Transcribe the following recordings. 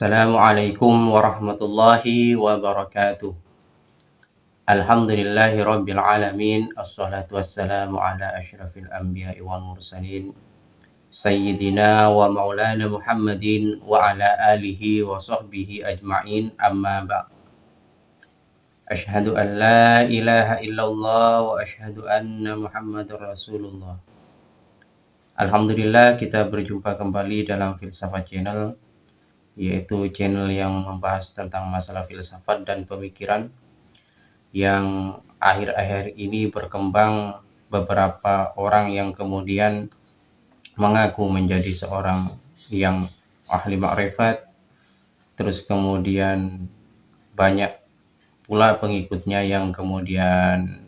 Assalamualaikum warahmatullahi wabarakatuh. Alhamdulillahi rabbil alamin. Assalatu wassalamu ala asyrafil anbiya'i wal mursalin. Sayyidina wa maulana Muhammadin wa ala alihi wa sahbihi ajma'in, amma ba'd. Asyhadu an la ilaha illallah wa asyhadu anna Muhammadar Rasulullah. Alhamdulillah, kita berjumpa kembali dalam Filsafat Channel, yaitu channel yang membahas tentang masalah filsafat dan pemikiran yang akhir-akhir ini berkembang. Beberapa orang yang kemudian mengaku menjadi seorang yang ahli ma'rifat, terus kemudian banyak pula pengikutnya yang kemudian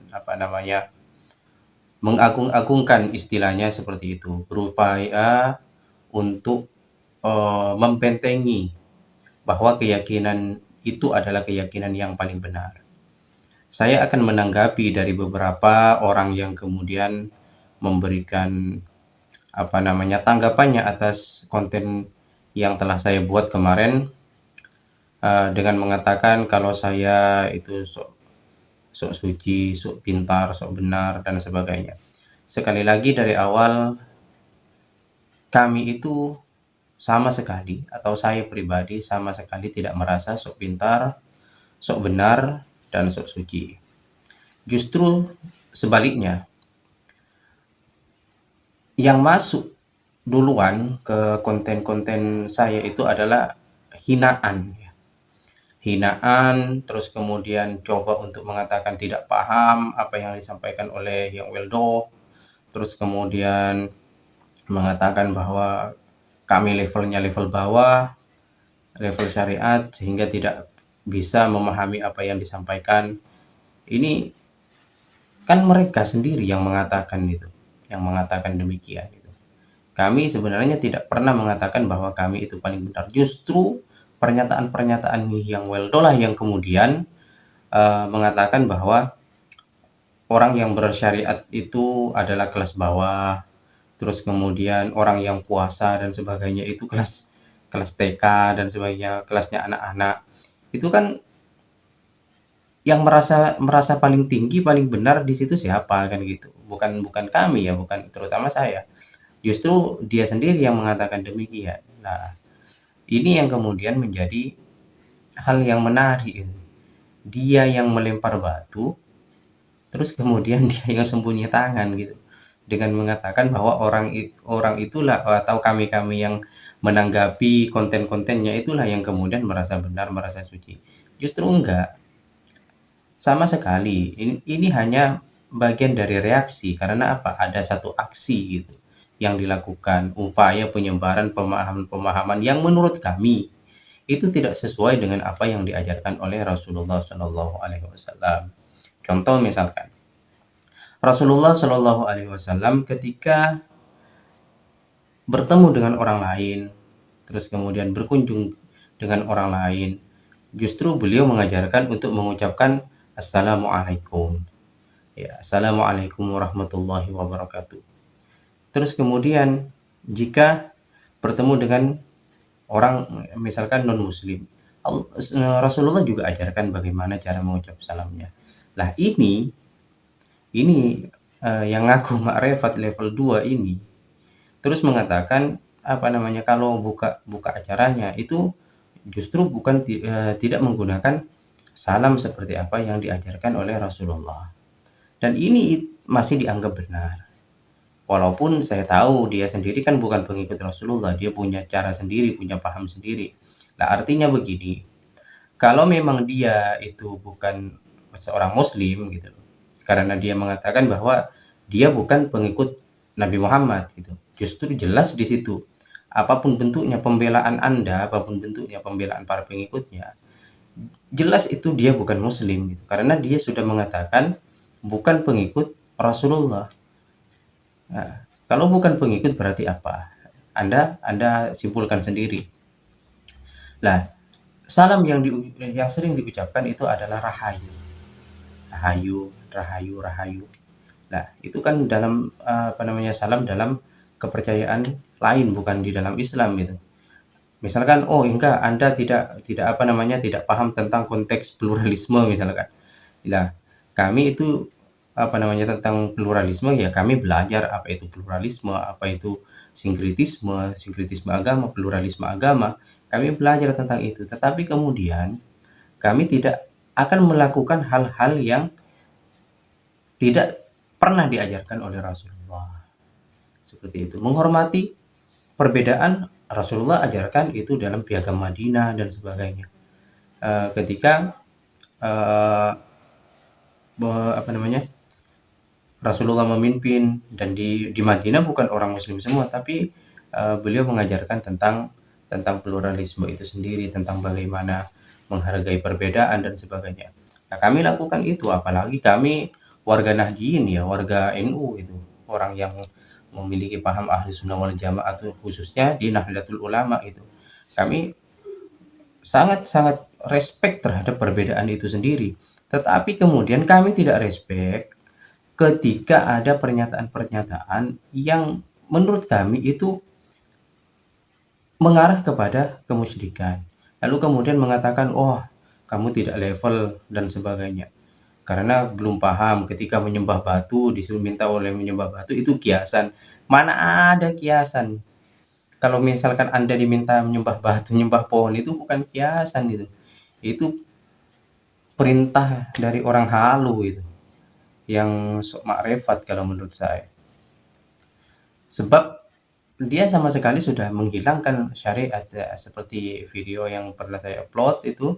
mengagung-agungkan, istilahnya seperti itu, berupaya untuk membentengi bahwa keyakinan itu adalah keyakinan yang paling benar. Saya akan menanggapi dari beberapa orang yang kemudian memberikan tanggapannya atas konten yang telah saya buat kemarin, dengan mengatakan kalau saya itu sok suci, sok pintar, sok benar dan sebagainya. Sekali lagi dari awal, kami itu sama sekali, atau saya pribadi sama sekali tidak merasa sok pintar, sok benar, dan sok suci. Justru sebaliknya, yang masuk duluan ke konten-konten saya itu adalah hinaan. Hinaan, terus kemudian coba untuk mengatakan tidak paham apa yang disampaikan oleh Yang Weldo, terus kemudian mengatakan bahwa kami levelnya level bawah, level syariat, sehingga tidak bisa memahami apa yang disampaikan. Ini kan mereka sendiri yang mengatakan itu, yang mengatakan demikian itu. Kami sebenarnya tidak pernah mengatakan bahwa kami itu paling benar. Justru pernyataan-pernyataan Yang Weldo lah yang kemudian mengatakan bahwa orang yang bersyariat itu adalah kelas bawah, terus kemudian orang yang puasa dan sebagainya itu kelas TK dan sebagainya, kelasnya anak-anak. Itu kan yang merasa paling tinggi, paling benar di situ siapa, kan gitu. Bukan kami ya, bukan terutama saya. Justru dia sendiri yang mengatakan demikian. Nah, ini yang kemudian menjadi hal yang menarik. Dia yang melempar batu, terus kemudian dia yang sembunyi tangan gitu, dengan mengatakan bahwa orang itulah, atau kami yang menanggapi konten-kontennya itulah yang kemudian merasa benar, merasa suci. Justru enggak, sama sekali. Ini hanya bagian dari reaksi, karena apa? Ada satu aksi gitu yang dilakukan, upaya penyebaran pemahaman-pemahaman yang menurut kami itu tidak sesuai dengan apa yang diajarkan oleh Rasulullah Shallallahu Alaihi Wasallam. Contoh misalkan, Rasulullah Shallallahu Alaihi Wasallam ketika bertemu dengan orang lain, terus kemudian berkunjung dengan orang lain, justru beliau mengajarkan untuk mengucapkan Assalamualaikum. Ya, Assalamualaikum warahmatullahi wabarakatuh. Terus kemudian jika bertemu dengan orang misalkan non-muslim, Rasulullah juga ajarkan bagaimana cara mengucap salamnya. Lah ini yang ngaku ma'rifat level 2 ini terus mengatakan kalau buka acaranya itu justru tidak menggunakan salam seperti apa yang diajarkan oleh Rasulullah. Dan ini masih dianggap benar. Walaupun saya tahu dia sendiri kan bukan pengikut Rasulullah, dia punya cara sendiri, punya paham sendiri. Nah, artinya begini, kalau memang dia itu bukan seorang muslim gitu, karena dia mengatakan bahwa dia bukan pengikut Nabi Muhammad gitu, justru jelas di situ apapun bentuknya pembelaan Anda, apapun bentuknya pembelaan para pengikutnya, jelas itu dia bukan muslim gitu, karena dia sudah mengatakan bukan pengikut Rasulullah. Nah, kalau bukan pengikut berarti apa? Anda simpulkan sendiri. Lah, salam yang sering diucapkan itu adalah rahayu. Rahayu. Nah, itu kan dalam salam dalam kepercayaan lain, bukan di dalam Islam gitu. Misalkan, "Oh enggak, Anda tidak apa namanya, tidak paham tentang konteks pluralisme," misalkan. Nah, kami itu apa namanya, tentang pluralisme ya kami belajar apa itu pluralisme, apa itu sinkretisme agama, pluralisme agama, kami belajar tentang itu. Tetapi kemudian kami tidak akan melakukan hal-hal yang tidak pernah diajarkan oleh Rasulullah. Seperti itu. Menghormati perbedaan Rasulullah ajarkan itu dalam piagam Madinah dan sebagainya. Ketika eh, apa namanya, Rasulullah memimpin dan di Madinah bukan orang Muslim semua, tapi beliau mengajarkan tentang pluralisme itu sendiri, tentang bagaimana menghargai perbedaan dan sebagainya. Nah, kami lakukan itu, apalagi kami warga Nahdien ya, warga NU itu, orang yang memiliki paham ahli sunnah wal jamaah itu khususnya di Nahdlatul Ulama itu. Kami sangat-sangat respect terhadap perbedaan itu sendiri. Tetapi kemudian kami tidak respect ketika ada pernyataan-pernyataan yang menurut kami itu mengarah kepada kemusyrikan. Lalu kemudian mengatakan, "Oh, kamu tidak level," dan sebagainya. Karena belum paham ketika menyembah batu, disuruh minta oleh menyembah batu itu kiasan. Mana ada kiasan? Kalau misalkan Anda diminta menyembah batu, menyembah pohon itu bukan kiasan itu. Itu perintah dari orang halu itu, yang sok makrifat kalau menurut saya. Sebab dia sama sekali sudah menghilangkan syariat ya, seperti video yang pernah saya upload itu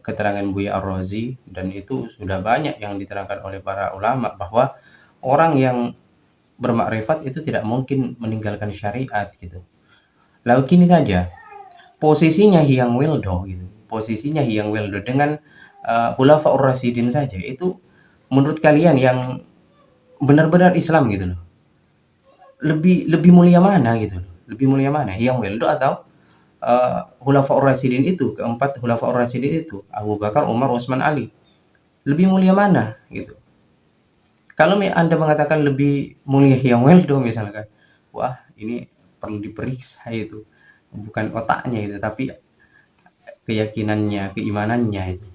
keterangan Buya Ar-Razi, dan itu sudah banyak yang diterangkan oleh para ulama bahwa orang yang bermakrifat itu tidak mungkin meninggalkan syariat gitu. Lalu kini saja posisinya Hyang Wildo gitu. Posisinya Hyang Wildo dengan Khulafaur Rasyidin saja itu menurut kalian yang benar-benar Islam gitu loh. Lebih lebih mulia mana gitu loh. Lebih mulia mana? Hyang Wildo atau Khulafaur Rasyidin itu, keempat Khulafaur Rasyidin itu, Abu Bakar, Umar, Utsman, Ali. Lebih mulia mana gitu. Kalau Anda mengatakan lebih mulia Hyang Wildo misalkan, wah ini perlu diperiksa itu. Bukan otaknya itu, tapi keyakinannya, keimanannya itu.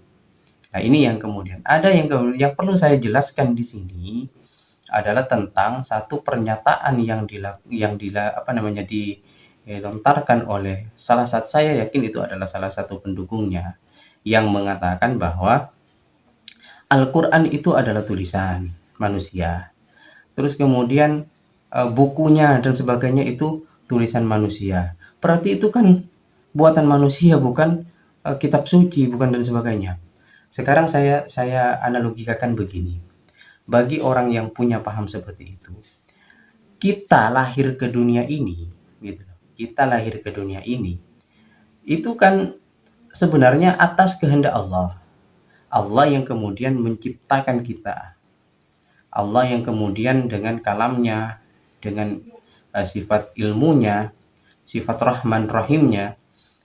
Nah, ini yang kemudian ada yang perlu saya jelaskan di sini adalah tentang satu pernyataan yang dilontarkan oleh salah satu, saya yakin itu adalah salah satu pendukungnya, yang mengatakan bahwa Al-Qur'an itu adalah tulisan manusia. Terus kemudian bukunya dan sebagainya itu tulisan manusia. Berarti itu kan buatan manusia, bukan kitab suci, bukan dan sebagainya. Sekarang saya analogikan begini. Bagi orang yang punya paham seperti itu, kita lahir ke dunia ini, gitu. Kita lahir ke dunia ini, itu kan sebenarnya atas kehendak Allah. Allah yang kemudian menciptakan kita. Allah yang kemudian dengan kalamnya, dengan sifat ilmunya, sifat Rahman Rahimnya,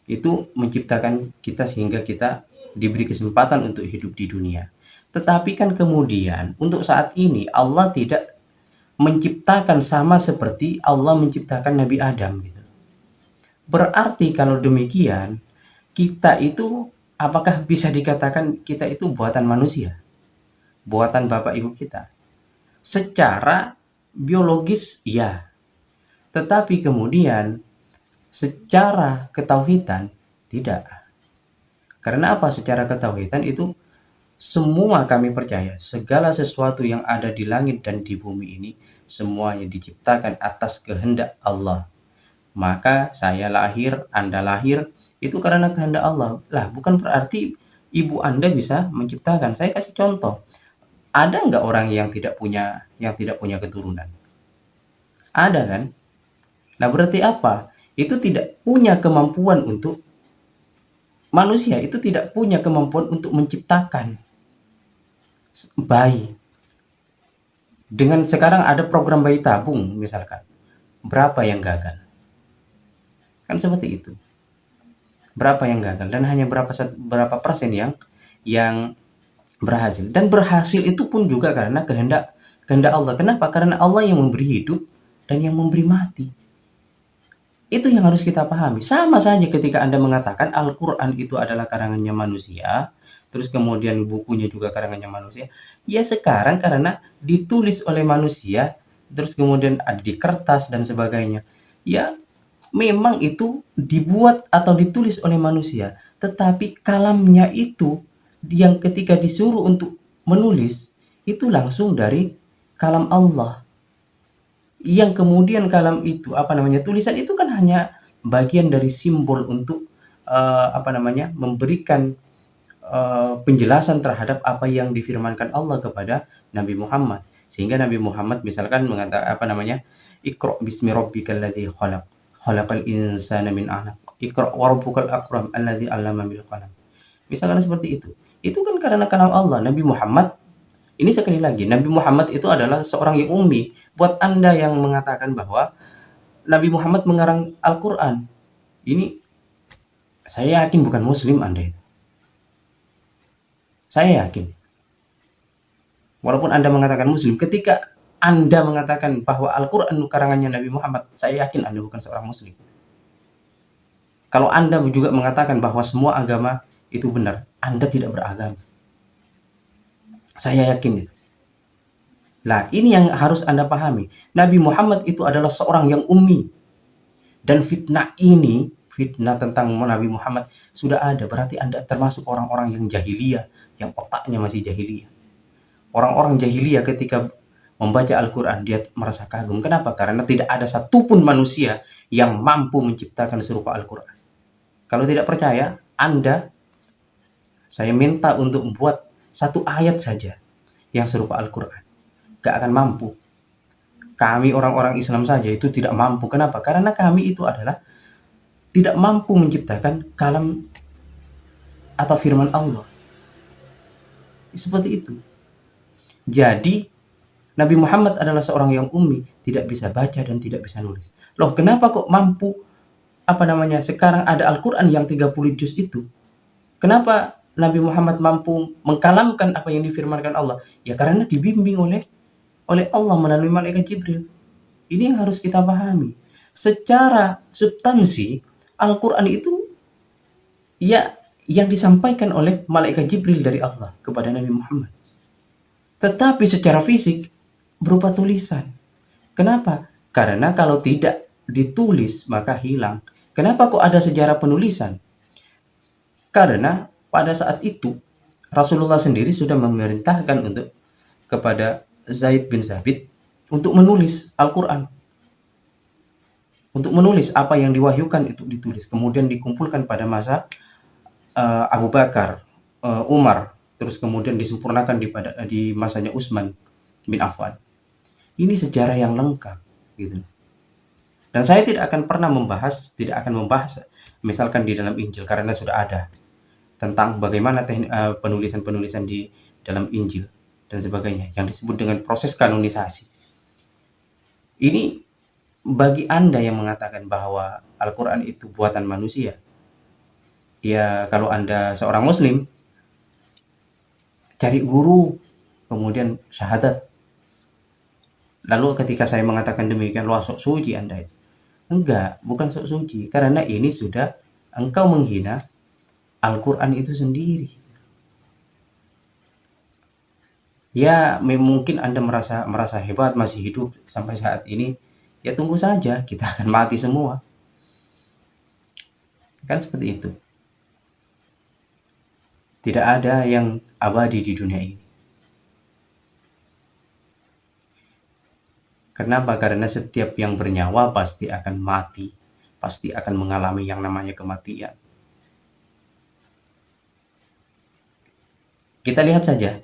itu menciptakan kita sehingga kita diberi kesempatan untuk hidup di dunia. Tetapi kan kemudian untuk saat ini Allah tidak menciptakan sama seperti Allah menciptakan Nabi Adam gitu. Berarti kalau demikian, kita itu apakah bisa dikatakan kita itu buatan manusia? Buatan bapak ibu kita? Secara biologis ya. Tetapi kemudian secara ketauhidan tidak. Karena apa? Secara ketauhidan itu semua kami percaya, segala sesuatu yang ada di langit dan di bumi ini semuanya diciptakan atas kehendak Allah. Maka saya lahir, Anda lahir itu karena kehendak Allah. Lah, bukan berarti ibu Anda bisa menciptakan. Saya kasih contoh. Ada nggak orang yang tidak punya keturunan? Ada kan? Nah, berarti apa? Itu tidak punya kemampuan untuk manusia itu tidak punya kemampuan untuk menciptakan bayi. Dengan sekarang ada program bayi tabung misalkan. Berapa yang gagal? Kan seperti itu. Berapa yang gagal dan hanya berapa persen yang berhasil. Dan berhasil itu pun juga karena kehendak Allah. Kenapa? Karena Allah yang memberi hidup dan yang memberi mati. Itu yang harus kita pahami. Sama saja ketika Anda mengatakan Al-Quran itu adalah karangannya manusia, terus kemudian bukunya juga karangannya manusia. Ya sekarang karena ditulis oleh manusia, terus kemudian di kertas dan sebagainya. Ya memang itu dibuat atau ditulis oleh manusia, tetapi kalamnya itu yang ketika disuruh untuk menulis itu langsung dari kalam Allah. Yang kemudian kalam itu, apa namanya, tulisan itu kan hanya bagian dari simbol untuk apa namanya, memberikan penjelasan terhadap apa yang difirmankan Allah kepada Nabi Muhammad. Sehingga Nabi Muhammad misalkan mengatakan apa namanya, Iqra bismi rabbikal ladzi khalaq, khalaqal insana min 'alaq, Iqra wa rabbukal akram alladzi 'allama bil qalam. Misalkan seperti itu. Itu kan karena kalam Allah. Nabi Muhammad ini sekali lagi, Nabi Muhammad itu adalah seorang yang ummi. Buat Anda yang mengatakan bahwa Nabi Muhammad mengarang Al-Quran, ini saya yakin bukan Muslim Anda itu. Saya yakin. Walaupun Anda mengatakan Muslim, ketika Anda mengatakan bahwa Al-Quran karangannya Nabi Muhammad, saya yakin Anda bukan seorang Muslim. Kalau Anda juga mengatakan bahwa semua agama itu benar, Anda tidak beragama. Saya yakin itu. Nah, ini yang harus Anda pahami. Nabi Muhammad itu adalah seorang yang ummi. Dan fitnah ini, fitnah tentang Nabi Muhammad sudah ada. Berarti Anda termasuk orang-orang yang jahiliyah, yang otaknya masih jahiliyah. Orang-orang jahiliyah ketika membaca Al-Quran, dia merasa kagum. Kenapa? Karena tidak ada satupun manusia yang mampu menciptakan serupa Al-Quran. Kalau tidak percaya, saya minta untuk membuat satu ayat saja yang serupa Al-Quran. Gak akan mampu. Kami orang-orang Islam saja itu tidak mampu. Kenapa? Karena kami itu adalah tidak mampu menciptakan kalam atau firman Allah. Seperti itu. Jadi Nabi Muhammad adalah seorang yang ummi, tidak bisa baca dan tidak bisa nulis. Loh, kenapa kok mampu, apa namanya, sekarang ada Al-Quran yang 30 juz itu? Kenapa Nabi Muhammad mampu mengkalamkan apa yang difirmankan Allah? Ya karena dibimbing oleh Allah melalui malaikat Jibril. Ini yang harus kita pahami. Secara substansi, Al-Quran itu ya yang disampaikan oleh malaikat Jibril dari Allah kepada Nabi Muhammad. Tetapi secara fisik berupa tulisan. Kenapa? Karena kalau tidak ditulis maka hilang. Kenapa kok ada sejarah penulisan? Karena pada saat itu Rasulullah sendiri sudah memerintahkan untuk kepada Zaid bin Sabit untuk menulis Al-Quran. Untuk menulis apa yang diwahyukan itu ditulis. Kemudian dikumpulkan pada masa Abu Bakar, Umar. Terus kemudian disempurnakan di masanya Utsman bin Affan. Ini sejarah yang lengkap. Gitu. Dan saya tidak akan membahas misalkan di dalam Injil karena sudah ada tentang bagaimana penulisan-penulisan di dalam Injil dan sebagainya yang disebut dengan proses kanonisasi. Ini bagi Anda yang mengatakan bahwa Al-Quran itu buatan manusia, ya kalau Anda seorang Muslim, cari guru, kemudian syahadat. Lalu ketika saya mengatakan demikian, lu sok suci Anda itu. Enggak, bukan sok suci, karena ini sudah engkau menghina Al-Quran itu sendiri. Ya mungkin Anda merasa hebat masih hidup sampai saat ini, ya tunggu saja, kita akan mati semua, kan seperti itu. Tidak ada yang abadi di dunia ini. Kenapa? Karena setiap yang bernyawa pasti akan mati, pasti akan mengalami yang namanya kematian. Kita lihat saja.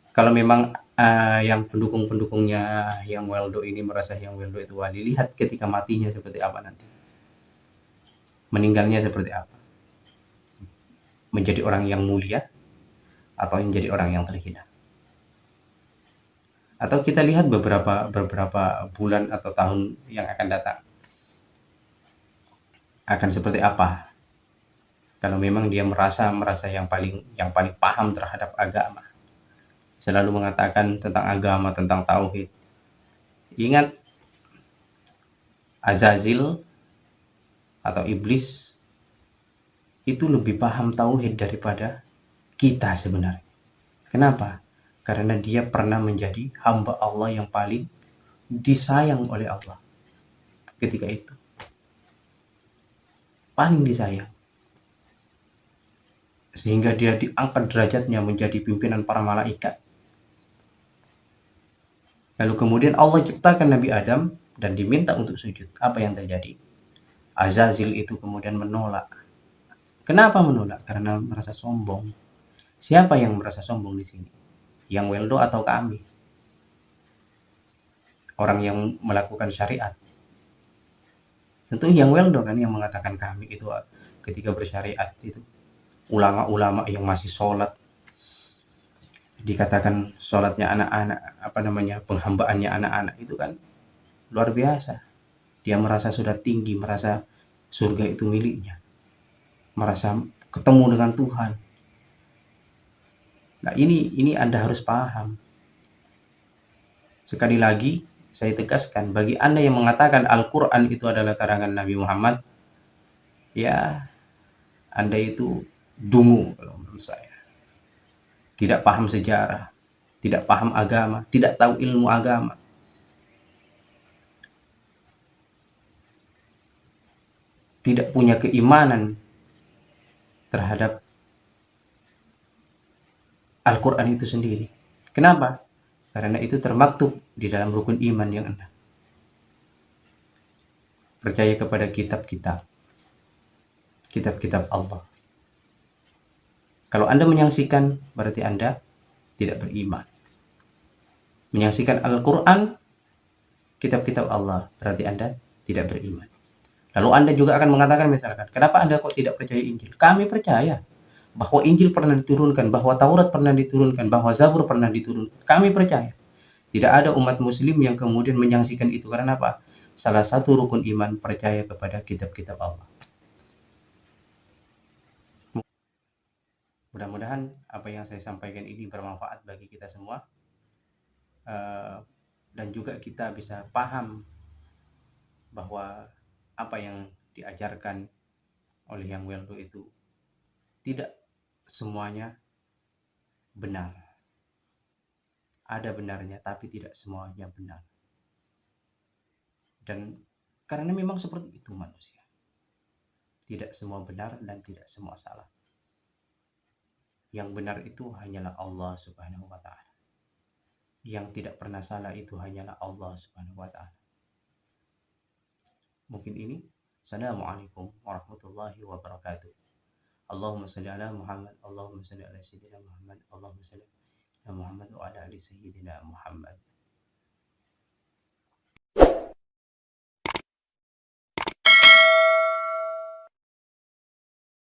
Kalau memang yang pendukung-pendukungnya yang Waldo ini merasa yang Waldo itu wali, lihat ketika matinya seperti apa nanti. Meninggalnya seperti apa. Menjadi orang yang mulia atau menjadi orang yang terhina. Atau kita lihat beberapa bulan atau tahun yang akan datang. Akan seperti apa? Kalau memang dia merasa yang paling paham terhadap agama. Selalu mengatakan tentang agama, tentang tauhid. Ingat, Azazil atau iblis itu lebih paham tauhid daripada kita sebenarnya. Kenapa? Karena dia pernah menjadi hamba Allah yang paling disayang oleh Allah ketika itu. Paling disayang. Sehingga dia diangkat derajatnya menjadi pimpinan para malaikat. Lalu kemudian Allah ciptakan Nabi Adam dan diminta untuk sujud. Apa yang terjadi? Azazil itu kemudian menolak. Kenapa menolak? Karena merasa sombong. Siapa yang merasa sombong di sini? Yang Weldo atau kami? Orang yang melakukan syariat. Tentu yang Weldo kan yang mengatakan kami itu ketika bersyariat itu. Ulama-ulama yang masih sholat, dikatakan sholatnya anak-anak, penghambaannya anak-anak, itu kan luar biasa. Dia merasa sudah tinggi, merasa surga itu miliknya, merasa ketemu dengan Tuhan. Nah, ini Anda harus paham. Sekali lagi saya tegaskan, bagi Anda yang mengatakan Al-Quran itu adalah karangan Nabi Muhammad, ya Anda itu dungu kalau menurut saya. Tidak paham sejarah, tidak paham agama, tidak tahu ilmu agama. Tidak punya keimanan terhadap Al-Quran itu sendiri. Kenapa? Karena itu termaktub di dalam rukun iman yang Anda percaya kepada kitab-kitab Allah. Kalau Anda menyaksikan, berarti Anda tidak beriman. Menyaksikan Al-Quran, kitab-kitab Allah, berarti Anda tidak beriman. Lalu Anda juga akan mengatakan misalkan, kenapa Anda kok tidak percaya Injil? Kami percaya bahwa Injil pernah diturunkan, bahwa Taurat pernah diturunkan, bahwa Zabur pernah diturunkan. Kami percaya. Tidak ada umat muslim yang kemudian menyaksikan itu. Karena apa? Salah satu rukun iman percaya kepada kitab-kitab Allah. Mudah-mudahan apa yang saya sampaikan ini bermanfaat bagi kita semua. Dan juga kita bisa paham bahwa apa yang diajarkan oleh Yang Weldo itu tidak semuanya benar. Ada benarnya, tapi tidak semuanya benar. Dan karena memang seperti itu manusia. Tidak semua benar dan tidak semua salah. Yang benar itu hanyalah Allah Subhanahu wa Ta'ala. Yang tidak pernah salah itu hanyalah Allah Subhanahu wa Ta'ala. Mungkin ini. Assalamualaikum warahmatullahi wabarakatuh. Allahumma salli ala Muhammad, Allahumma salli ala Sayyidina Muhammad, Allahumma salli ala Muhammad wa ala ali Sayyidina Muhammad.